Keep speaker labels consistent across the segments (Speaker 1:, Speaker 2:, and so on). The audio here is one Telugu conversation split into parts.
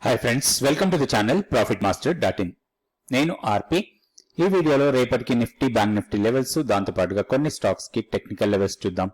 Speaker 1: Hi friends, welcome to the channel profitmaster.in. నేను ఆర్పి. ఈ వీడియోలో రేపటికి నిఫ్టీ బ్యాంక్ నిఫ్టీ లెవెల్స్, దాంతో పాటుగా కొన్ని స్టాక్స్ కి టెక్నికల్ లెవెల్స్ చూద్దాం.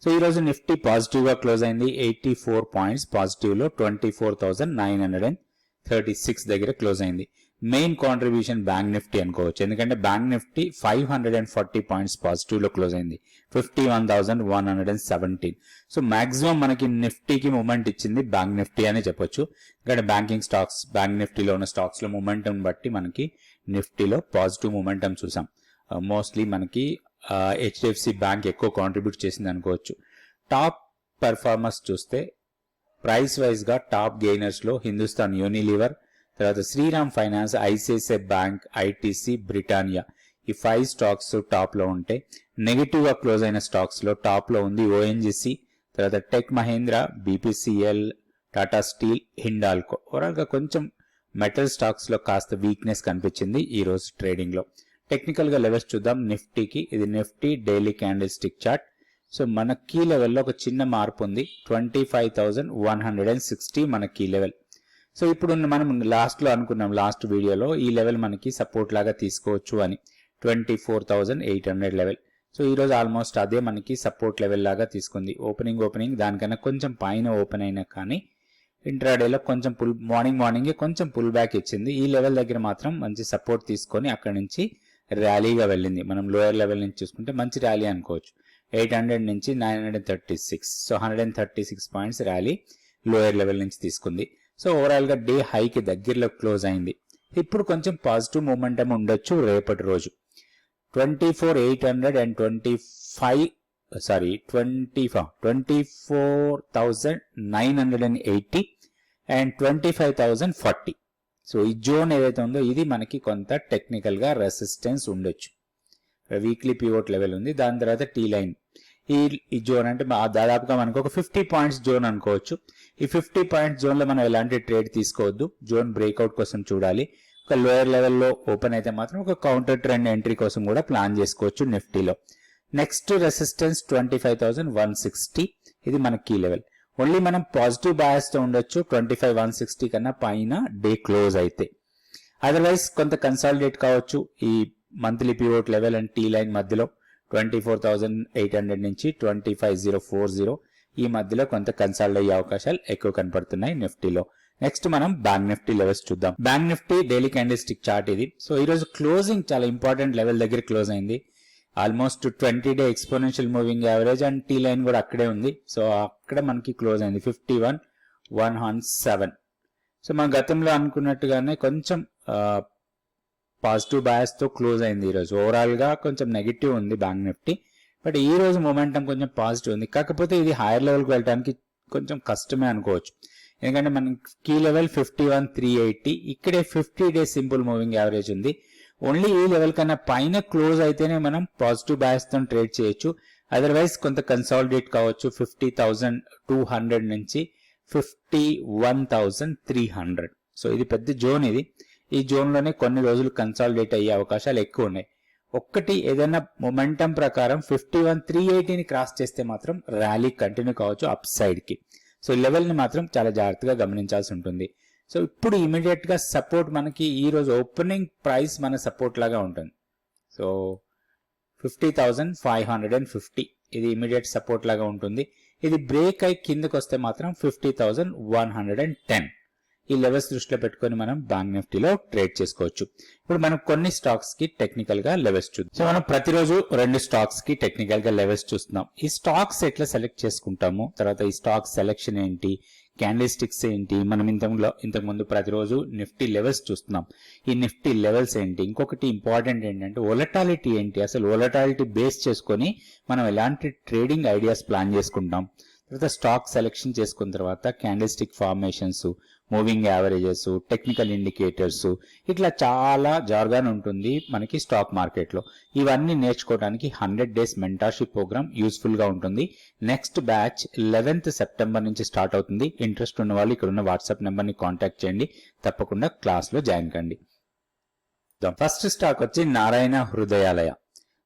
Speaker 1: సో ఈ రోజు నిఫ్టీ పాజిటివ్ గా క్లోజ్ అయింది. 84 పాయింట్స్ పాజిటివ్ లో 24,936 దగ్గర క్లోజ్ అయింది. మెయిన్ కాంట్రిబ్యూషన్ బ్యాంక్ నిఫ్టీ అనుకోవచ్చు, ఎందుకంటే బ్యాంక్ నిఫ్టీ 540 పాయింట్స్ పాజిటివ్ లో క్లోజ్ అయింది. 51,117. సో మాక్సిమం మనకి నిఫ్టీకి మూమెంట్ ఇచ్చింది బ్యాంక్ నిఫ్టీ అని చెప్పొచ్చు. ఇక్కడ బ్యాంకింగ్ స్టాక్స్, బ్యాంక్ నిఫ్టీలో ఉన్న స్టాక్స్ లో మూమెంటం బట్టి మనకి నిఫ్టీలో పాజిటివ్ మూమెంటం చూసాం. మోస్ట్లీ మనకి హెచ్డిఎఫ్సి బ్యాంక్ ఎక్కువ కాంట్రిబ్యూట్ చేసింది అనుకోవచ్చు. టాప్ పెర్ఫార్మర్స్ చూస్తే ప్రైస్ వైజ్ గా టాప్ గెయినర్స్ లో హిందుస్థాన్ యూనిలీవర్, తర్వాత Shriram finance, ICICI bank, ITC, Britannia, ఈ 5 స్టాక్స్ టాప్ లో ఉంటే నెగిటివ్ గా క్లోజ్ అయిన స్టాక్స్ లో టాప్ లో ఉంది ఓఎన్జీసీ, తర్వాత tech Mahindra, BPCL, Tata steel, Hindalco. Overall గా కొంచెం మెటల్ స్టాక్స్ లో కాస్త వీక్నెస్ కనిపించింది ఈ రోజు ట్రేడింగ్ లో. టెక్నికల్ గా లెవెల్స్ చూద్దాం. నిఫ్టీకి ఇది Nifty daily candlestick chart. So మన కీ లెవెల్లో ఒక చిన్న మార్పు ఉంది. 25,160 మన కీ లెవెల్. సో ఇప్పుడు మనం లాస్ట్ లో అనుకున్నాం, లాస్ట్ వీడియోలో ఈ లెవెల్ మనకి సపోర్ట్ లాగా తీసుకోవచ్చు అని, 24,800 లెవెల్. సో ఈ రోజు ఆల్మోస్ట్ అదే మనకి సపోర్ట్ లెవెల్ లాగా తీసుకుంది. ఓపెనింగ్ దానికన్నా కొంచెం పైన ఓపెన్ అయినా కానీ ఇంట్రాడేలో కొంచెం మార్నింగ్ కొంచెం పుల్ బ్యాక్ ఇచ్చింది. ఈ లెవెల్ దగ్గర మాత్రం మంచి సపోర్ట్ తీసుకొని అక్కడి నుంచి ర్యాలీగా వెళ్ళింది. మనం లోయర్ లెవెల్ నుంచి చూసుకుంటే మంచి ర్యాలీ అనుకోవచ్చు. 800 నుంచి 936, so 136 points rally lower level నుంచి తీసుకుంది. సో ఓవరాల్ గా డే హైకి దగ్గరలో క్లోజ్ అయింది. ఇప్పుడు కొంచెం పాజిటివ్ మూమెంటం ఉండొచ్చు రేపటి రోజు. 24,980 అండ్ 25,040. సో ఈ జోన్ ఏదైతే ఉందో ఇది మనకి కొంత టెక్నికల్ గా రెసిస్టెన్స్ ఉండొచ్చు. వీక్లీ పివోట్ లెవెల్ ఉంది, దాని తర్వాత టీ లైన్. ఈ జోన్ అంటే దాదాపుగా మనకు ఒక 50 పాయింట్స్ జోన్ అనుకోవచ్చు. ఈ 50 పాయింట్స్ జోన్ లో మనం ఎలాంటి ట్రేడ్ తీసుకోవద్దు, జోన్ బ్రేక్అవుట్ కోసం చూడాలి. ఒక లోయర్ లెవెల్లో ఓపెన్ అయితే మాత్రం ఒక కౌంటర్ ట్రెండ్ ఎంట్రీ కోసం కూడా ప్లాన్ చేసుకోవచ్చు నిఫ్టీలో. నెక్స్ట్ రెసిస్టెన్స్ 25,160, ఇది మన కీ లెవెల్. ఓన్లీ మనం పాజిటివ్ బయాస్ తో ఉండొచ్చు 25,160 కన్నా పైన డే క్లోజ్ అయితే. అదర్వైజ్ కొంత కన్సాలిడేట్ కావచ్చు ఈ monthly pivot level and T line మధ్యలో 24,800 నుంచి 25,040 ఈ మధ్యలో కొంత కన్సాలిడ్ అయ్యే అవకాశాలు ఎక్కువ కనపడుతున్నాయి నిఫ్టీలో. నెక్స్ట్ మనం బ్యాంక్ నిఫ్టీ లెవెల్స్ చూద్దాం. Bank Nifty daily candlestick chart ఇది. సో ఈ రోజు క్లోజింగ్ చాలా ఇంపార్టెంట్ లెవెల్ దగ్గర క్లోజ్ అయింది. ఆల్మోస్ట్ 20-డే exponential moving average and T line కూడా అక్కడే ఉంది. సో అక్కడ మనకి క్లోజ్ అయింది 51,107. సో మన గతంలో అనుకున్నట్టుగానే కొంచెం పాజిటివ్ బయాస్ తో క్లోజ్ అయింది ఈ రోజు. ఓవరాల్ గా కొంచెం నెగిటివ్ ఉంది బ్యాంక్ నిఫ్టీ, బట్ ఈ రోజు మొమెంటం కొంచెం పాజిటివ్ ఉంది. కాకపోతే ఇది హైయర్ లెవెల్ కి వెళ్ళడానికి కొంచెం కష్టమే అనుకోవచ్చు, ఎందుకంటే మన కీ లెవెల్ 51,380, ఇక్కడే 50-డే సింపుల్ మూవింగ్ యావరేజ్ ఉంది. ఓన్లీ ఈ లెవెల్ కన్నా పైన క్లోజ్ అయితేనే మనం పాజిటివ్ బయాస్ తో ట్రేడ్ చేయొచ్చు. అదర్వైజ్ కొంత కన్సాలిడేట్ కావచ్చు 50,200 నుంచి 51,300. సో ఇది పెద్ద జోన్. ఈ జోన్ లోనే కొన్ని రోజులు కన్సాలిడేట్ అయ్యే అవకాశాలు ఎక్కువ ఉన్నాయి. ఒక్కటి ఏదైనా మొమెంటం ప్రకారం 51,380ని క్రాస్ చేస్తే మాత్రం ర్యాలీ కంటిన్యూ కావచ్చు అప్ సైడ్ కి. సో లెవెల్ ని మాత్రం చాలా జాగ్రత్తగా గమనించాల్సి ఉంటుంది. సో ఇప్పుడు ఇమీడియట్ గా సపోర్ట్ మనకి ఈ రోజు ఓపెనింగ్ ప్రైస్ మన సపోర్ట్ లాగా ఉంటుంది. సో 50,550 ఇది ఇమీడియట్ సపోర్ట్ లాగా ఉంటుంది. ఇది బ్రేక్ అయి కిందకి వస్తే మాత్రం 50,110. ఈ లెవెల్స్ దృష్టిలో పెట్టుకొని మనం బ్యాంక్ నిఫ్టీలో ట్రేడ్ చేసుకోవచ్చు. ఇప్పుడు మనం కొన్ని స్టాక్స్ కి టెక్నికల్ గా లెవెల్స్ చూద్దాం. సో మనం ప్రతిరోజు 2 స్టాక్స్ కి టెక్నికల్ గా లెవెల్స్ చూస్తున్నాం. ఈ స్టాక్స్ ఎట్లా సెలెక్ట్ చేసుకుంటాము, తర్వాత ఈ స్టాక్ సెలెక్షన్ ఏంటి, క్యాండిల్ స్టిక్స్ ఏంటి, మనం ఇంతకుముందు ప్రతిరోజు నిఫ్టీ లెవెల్స్ చూస్తున్నాం. ఈ నిఫ్టీ లెవెల్స్ ఏంటి, ఇంకొకటి ఇంపార్టెంట్ ఏంటంటే వోలటాలిటీ ఏంటి, అసలు వోలటాలిటీ బేస్ చేసుకొని మనం ఎలాంటి ట్రేడింగ్ ఐడియాస్ ప్లాన్ చేసుకుంటాం. తర్వాత స్టాక్ సెలెక్షన్ చేసుకున్న తర్వాత candle stick formations, moving averages, technical indicators, ఇట్లా చాలా జార్గాన్ ఉంటుంది మనకి స్టాక్ మార్కెట్ లో. ఇవన్నీ నేర్చుకోవడానికి 100 డేస్ మెంటర్షిప్ ప్రోగ్రామ్ యూస్ఫుల్ గా ఉంటుంది. నెక్స్ట్ బ్యాచ్ 11th సెప్టెంబర్ నుంచి స్టార్ట్ అవుతుంది. ఇంట్రెస్ట్ ఉన్న వాళ్ళు ఇక్కడ ఉన్న వాట్సాప్ నెంబర్ ని కాంటాక్ట్ చేయండి, తప్పకుండా క్లాస్ లో జాయిన్ కండి. ఫస్ట్ స్టాక్ వచ్చి నారాయణ హృదయాలయ.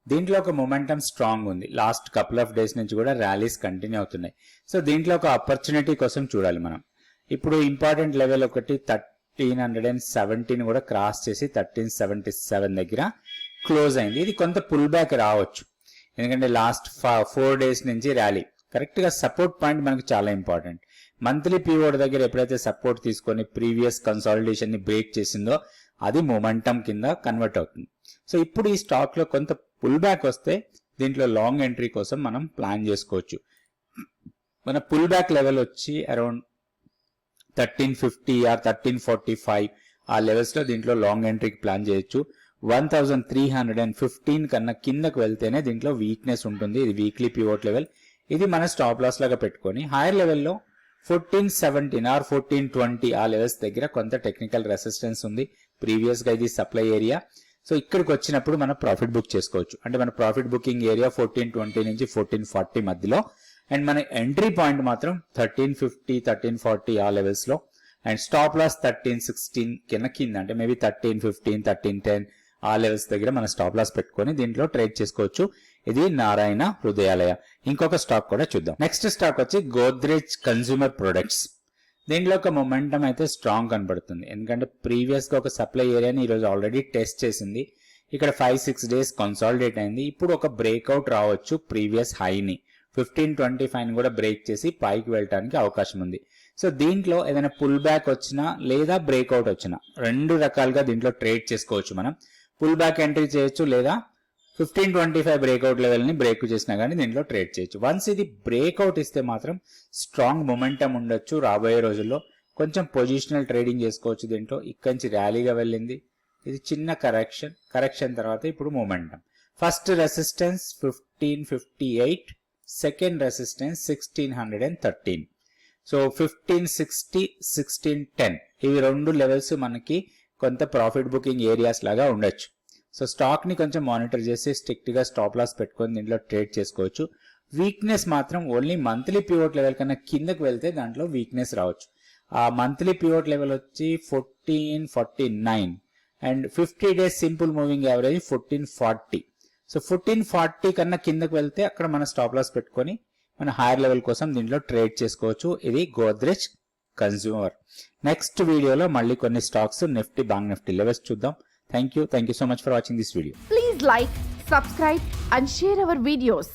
Speaker 1: దీంట్లో ఒక మొమెంటం స్ట్రాంగ్ ఉంది. లాస్ట్ కపుల్ ఆఫ్ డేస్ నుంచి కూడా ర్యాలీస్ కంటిన్యూ అవుతున్నాయి. సో దీంట్లో ఒక ఆపర్చునిటీ కోసం చూడాలి మనం. ఇప్పుడు ఇంపార్టెంట్ లెవెల్ ఒకటి 1317 కూడా క్రాస్ చేసి 1377 దగ్గర క్లోజ్ అయింది. ఇది కొంత పుల్ బ్యాక్ రావచ్చు, ఎందుకంటే లాస్ట్ 4 days నుంచి ర్యాలీ. కరెక్ట్ గా సపోర్ట్ పాయింట్ మనకు చాలా ఇంపార్టెంట్. మంత్లీ పీరియడ్ దగ్గర ఎప్పుడైతే సపోర్ట్ తీసుకొని ప్రీవియస్ కన్సాలిడేషన్ ని బ్రేక్ చేసిందో అది మొమెంటం కింద కన్వర్ట్ అవుతుంది. సో ఇప్పుడు ఈ స్టాక్ లో కొంత పుల్ బ్యాక్ వస్తే దీంట్లో లాంగ్ ఎంట్రీ కోసం మనం ప్లాన్ చేసుకోవచ్చు. మన పుల్ బ్యాక్ లెవెల్ వచ్చి అరౌండ్ 1350 ఆర్ 1345 ఆ లెవెల్స్ లో దీంట్లో లాంగ్ ఎంట్రీకి ప్లాన్ చేయొచ్చు. 1315 కన్నా కిందకు వెళ్తేనే దీంట్లో వీక్నెస్ ఉంటుంది. ఇది వీక్లీ పివోట్ లెవెల్. ఇది మన స్టాప్ లాస్ లాగా పెట్టుకొని హైయర్ లెవెల్లో 1417 ఆర్ 1420 ఆ లెవెల్స్ దగ్గర కొంత టెక్నికల్ రెసిస్టెన్స్ ఉంది. ప్రీవియస్ గా ఇది సప్లై ఏరియా. సో ఇక్కడికి వచ్చినప్పుడు మనం ప్రాఫిట్ బుక్ చేసుకోవచ్చు. అంటే మన ప్రాఫిట్ బుకింగ్ ఏరియా 1420 నుంచి 1440 మధ్యలో, అండ్ మన ఎంట్రీ పాయింట్ మాత్రం 1350 1340 ఆ లెవెల్స్ లో, అండ్ స్టాప్ లాస్ 1316 కింద అంటే మేబీ 1315 1310 ఆ లెవెల్స్ దగ్గర మన స్టాప్ లాస్ పెట్టుకొని దీంట్లో ట్రేడ్ చేసుకోవచ్చు. ఇది నారాయణ హృదయాలయ. ఇంకొక స్టాక్ కూడా చూద్దాం. నెక్స్ట్ స్టాక్ వచ్చి గోద్రేజ్ కన్స్యూమర్ ప్రొడక్ట్స్. దీంట్లో ఒక మొమెంటం అయితే స్ట్రాంగ్ కనబడుతుంది, ఎందుకంటే ప్రీవియస్ గా ఒక సప్లై ఏరియాని ఈరోజు ఆల్రెడీ టెస్ట్ చేసింది. ఇక్కడ 5-6 days కన్సాలిడేట్ అయింది. ఇప్పుడు ఒక బ్రేక్అవుట్ రావచ్చు ప్రీవియస్ హైని 1525 కూడా బ్రేక్ చేసి పైకి వెళ్ళడానికి అవకాశం ఉంది. సో దీంట్లో ఏదైనా పుల్ బ్యాక్ వచ్చినా లేదా బ్రేక్అవుట్ వచ్చినా రెండు రకాలుగా దీంట్లో ట్రేడ్ చేసుకోవచ్చు. మనం పుల్ బ్యాక్ ఎంట్రీ చేయొచ్చు, లేదా 1525 బ్రేక్అవుట్ లెవెల్ ని బ్రేక్ చేసినా కానీ దీంట్లో ట్రేడ్ చేయొచ్చు. వన్స్ ఇది బ్రేక్అవుట్ ఇస్తే మాత్రం స్ట్రాంగ్ మొమెంటం ఉండొచ్చు. రాబోయే రోజుల్లో కొంచెం పొజిషనల్ ట్రేడింగ్ చేసుకోవచ్చు. దీంట్లో ఇక్కడి నుంచి ర్యాలీగా వెళ్ళింది, ఇది చిన్న కరెక్షన్ తర్వాత ఇప్పుడు momentum. First resistance 1558, second resistance 1613. So 1560 1610 ఇవి రెండు లెవెల్స్ మనకి కొంత ప్రాఫిట్ బుకింగ్ ఏరియాస్ లాగా ఉండొచ్చు. సో స్టాక్ ని కొంచెం మానిటర్ చేసి స్ట్రిక్ట్ గా స్టాప్ లాస్ పెట్టుకొని దీంట్లో ట్రేడ్ చేసుకోవచ్చు. వీక్నెస్ మాత్రం ఓన్లీ మంత్లీ పివోట్ లెవెల్ కన్నా కిందకు వెళ్తే దాంట్లో వీక్నెస్ రావచ్చు. ఆ మంత్లీ పివోట్ లెవెల్ వచ్చి 1449 and 50 days simple moving average 1440. So 1440 కన్నా కిందకు వెళ్తే అక్కడ మన స్టాప్ లాస్ పెట్టుకొని మన హైయర్ లెవెల్ కోసం దీంట్లో ట్రేడ్ చేసుకోవచ్చు. ఇది గోద్రేజ్ కన్స్యూమర్. నెక్స్ట్ వీడియోలో మళ్ళీ కొన్ని stocks Nifty bank Nifty levels చూద్దాం. Thank you so much for watching this video.
Speaker 2: Please like, subscribe and share our videos.